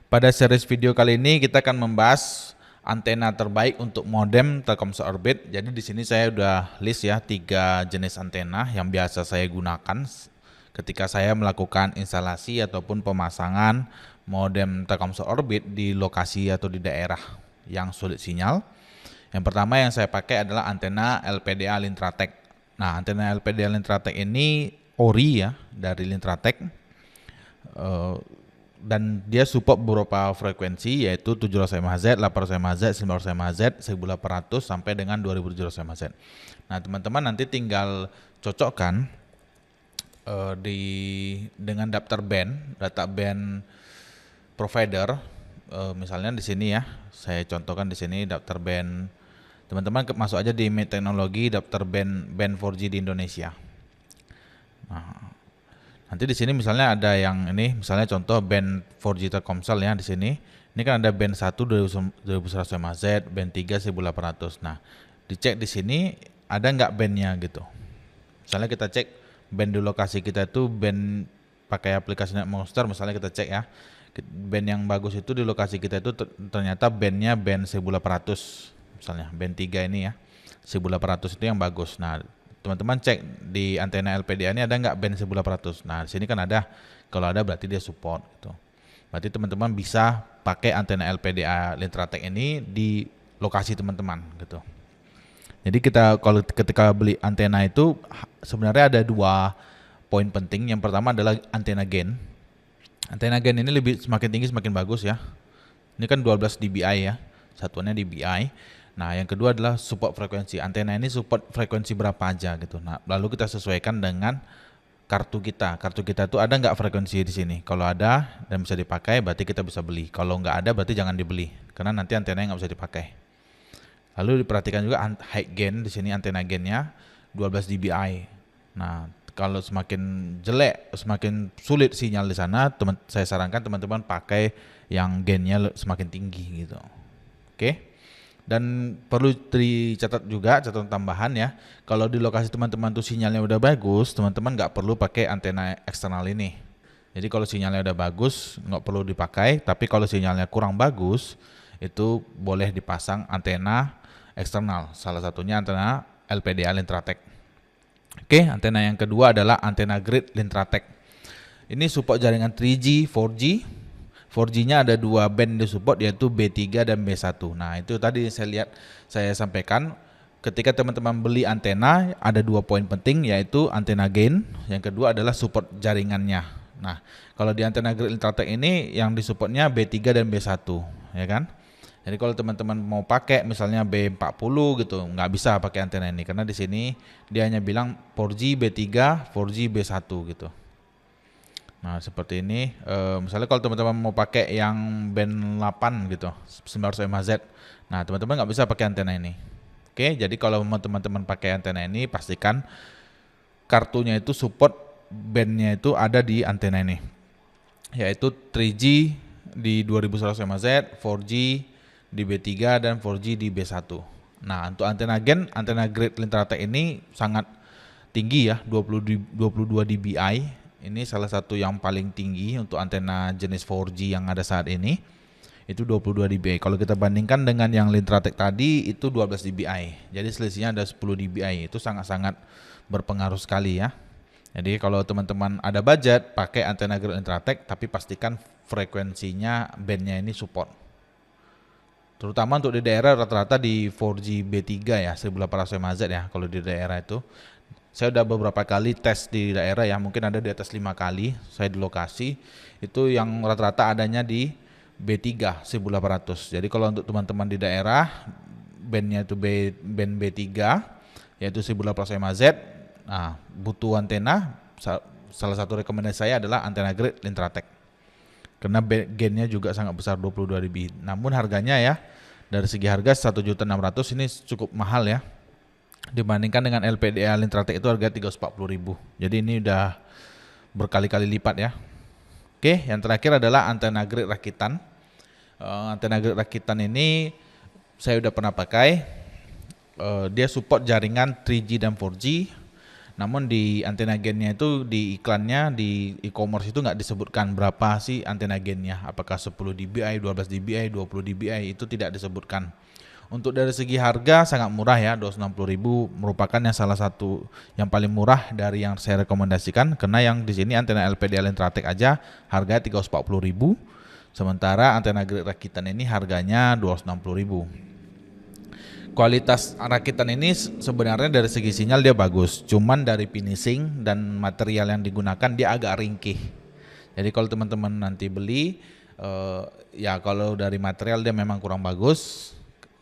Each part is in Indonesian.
Pada series video kali ini kita akan membahas antena terbaik untuk modem Telkomsel Orbit. Jadi di sini saya udah list ya 3 jenis antena yang biasa saya gunakan ketika saya melakukan instalasi ataupun pemasangan modem Telkomsel Orbit di lokasi atau di daerah yang sulit sinyal. Yang pertama yang saya pakai adalah antena LPDA Lintratek. Nah, antena LPDA Lintratek ini ori ya dari Lintratek. Dan dia support beberapa frekuensi yaitu 700 MHz, 800 MHz, 900 MHz, 1800 sampai dengan 2700 MHz. Nah, teman-teman nanti tinggal cocokkan dengan data band provider. Misalnya di sini ya, saya contohkan di sini daftar band. Teman-teman masuk aja di teknologi daftar band 4G di Indonesia. Nah, nanti di sini misalnya ada yang ini, misalnya contoh band 4G Telkomsel ya di sini. Ini kan ada band 1 2100 MHz, band 3 1800. Nah, dicek di sini ada nggak bandnya gitu. Misalnya kita cek band di lokasi kita itu band pakai aplikasi Netmonster, misalnya kita cek ya. Band yang bagus itu di lokasi kita itu ternyata bandnya band 1800. Misalnya band 3 ini ya. 1800 itu yang bagus. Nah, teman-teman cek di antena LPDA ini ada nggak band 1800. Nah, di sini kan ada. Kalau ada berarti dia support gitu. Berarti teman-teman bisa pakai antena LPDA Lintratek ini di lokasi teman-teman gitu. Jadi kalau ketika beli antena itu sebenarnya ada 2 poin penting. Yang pertama adalah antena gain. Antena gain ini semakin tinggi semakin bagus ya. Ini kan 12 dBi ya. Satuannya dBi. Nah, yang kedua adalah support frekuensi. Antena ini support frekuensi berapa aja gitu. Nah, lalu kita sesuaikan dengan kartu kita. Kartu kita itu ada nggak frekuensi di sini? Kalau ada dan bisa dipakai, berarti kita bisa beli. Kalau nggak ada, berarti jangan dibeli, karena nanti antenanya nggak bisa dipakai. Lalu diperhatikan juga high gain di sini, antena gainnya 12 dBi. Nah, kalau semakin jelek, semakin sulit sinyal di sana, saya sarankan teman-teman pakai yang gainnya semakin tinggi gitu. Oke. Dan perlu dicatat juga, catatan tambahan ya, kalau di lokasi teman-teman tuh sinyalnya udah bagus, teman-teman nggak perlu pakai antena eksternal ini. Jadi kalau sinyalnya udah bagus, nggak perlu dipakai, tapi kalau sinyalnya kurang bagus, itu boleh dipasang antena eksternal, salah satunya antena LPDA Lintratek. Oke, antena yang kedua adalah antena grid Lintratek. Ini support jaringan 3G, 4G. 4G-nya ada 2 band di support yaitu B3 dan B1. Nah, itu tadi saya sampaikan ketika teman-teman beli antena ada 2 poin penting yaitu antena gain, yang kedua adalah support jaringannya. Nah, kalau di antena grid Lintratek ini yang disupportnya B3 dan B1 ya kan. Jadi kalau teman-teman mau pakai misalnya B40 gitu, nggak bisa pakai antena ini karena di sini dia hanya bilang 4G B3, 4G B1 gitu. Nah, seperti ini. Misalnya kalau teman-teman mau pakai yang band 8 gitu, 900 MHz. Nah, teman-teman nggak bisa pakai antena ini. Oke, jadi kalau teman-teman pakai antena ini, pastikan kartunya itu support bandnya itu ada di antena ini. Yaitu 3G di 2100 MHz, 4G di B3 dan 4G di B1. Nah, untuk antena grid Lintratek ini sangat tinggi ya, 22 dBi. Ini salah satu yang paling tinggi untuk antena jenis 4G yang ada saat ini. Itu 22 dBi. Kalau kita bandingkan dengan yang Lintratek tadi itu 12 dBi. Jadi selisihnya ada 10 dBi. Itu sangat-sangat berpengaruh sekali ya. Jadi kalau teman-teman ada budget pakai antena grid Lintratek, tapi pastikan frekuensinya bandnya ini support. Terutama untuk di daerah rata-rata di 4G B3 ya, 1800 MHz ya kalau di daerah itu. Saya udah beberapa kali tes di daerah ya, mungkin ada di atas 5 kali saya di lokasi. Itu yang rata-rata adanya di B3 1800. Jadi kalau untuk teman-teman di daerah bandnya itu band B3 yaitu 1800 MHz. Nah, butuh antena, salah satu rekomendasi saya adalah antena grid Lintratek. Karena gainnya juga sangat besar 22 dB. Namun harganya ya dari segi harga 1.600.000 ini cukup mahal ya. Dibandingkan dengan LPDA Lintratek itu harga 340.000. Jadi ini udah berkali-kali lipat ya. Oke, yang terakhir adalah antena grid rakitan. Antena grid rakitan ini saya udah pernah pakai. Dia support jaringan 3G dan 4G Namun di antena gennya itu di iklannya di e-commerce itu nggak disebutkan berapa sih antena gennya, apakah 10 dBi, 12 dBi, 20 dBi, itu tidak disebutkan. Untuk dari segi harga sangat murah ya, 260.000 merupakan yang salah satu yang paling murah dari yang saya rekomendasikan, karena yang di sini antena LPDL Intratek aja harganya 340.000, sementara antena grid rakitan ini harganya 260.000. Kualitas rakitan ini sebenarnya dari segi sinyal dia bagus, cuman dari finishing dan material yang digunakan dia agak ringkih. Jadi kalau teman-teman nanti beli, ya kalau dari material dia memang kurang bagus,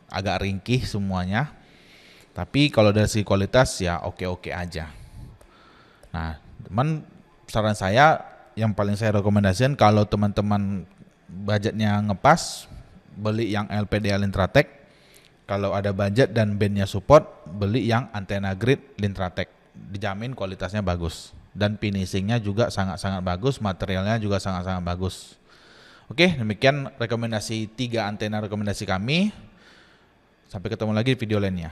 agak ringkih semuanya. Tapi kalau dari segi kualitas ya oke-oke aja. Nah, teman, saran saya yang paling saya rekomendasikan kalau teman-teman budgetnya ngepas, beli yang LPDL Intratek. Kalau ada budget dan bandnya support, beli yang antena grid Lintratek. Dijamin kualitasnya bagus dan finishingnya juga sangat-sangat bagus, materialnya juga sangat-sangat bagus. Oke, demikian rekomendasi 3 antena rekomendasi kami. Sampai ketemu lagi di video lainnya.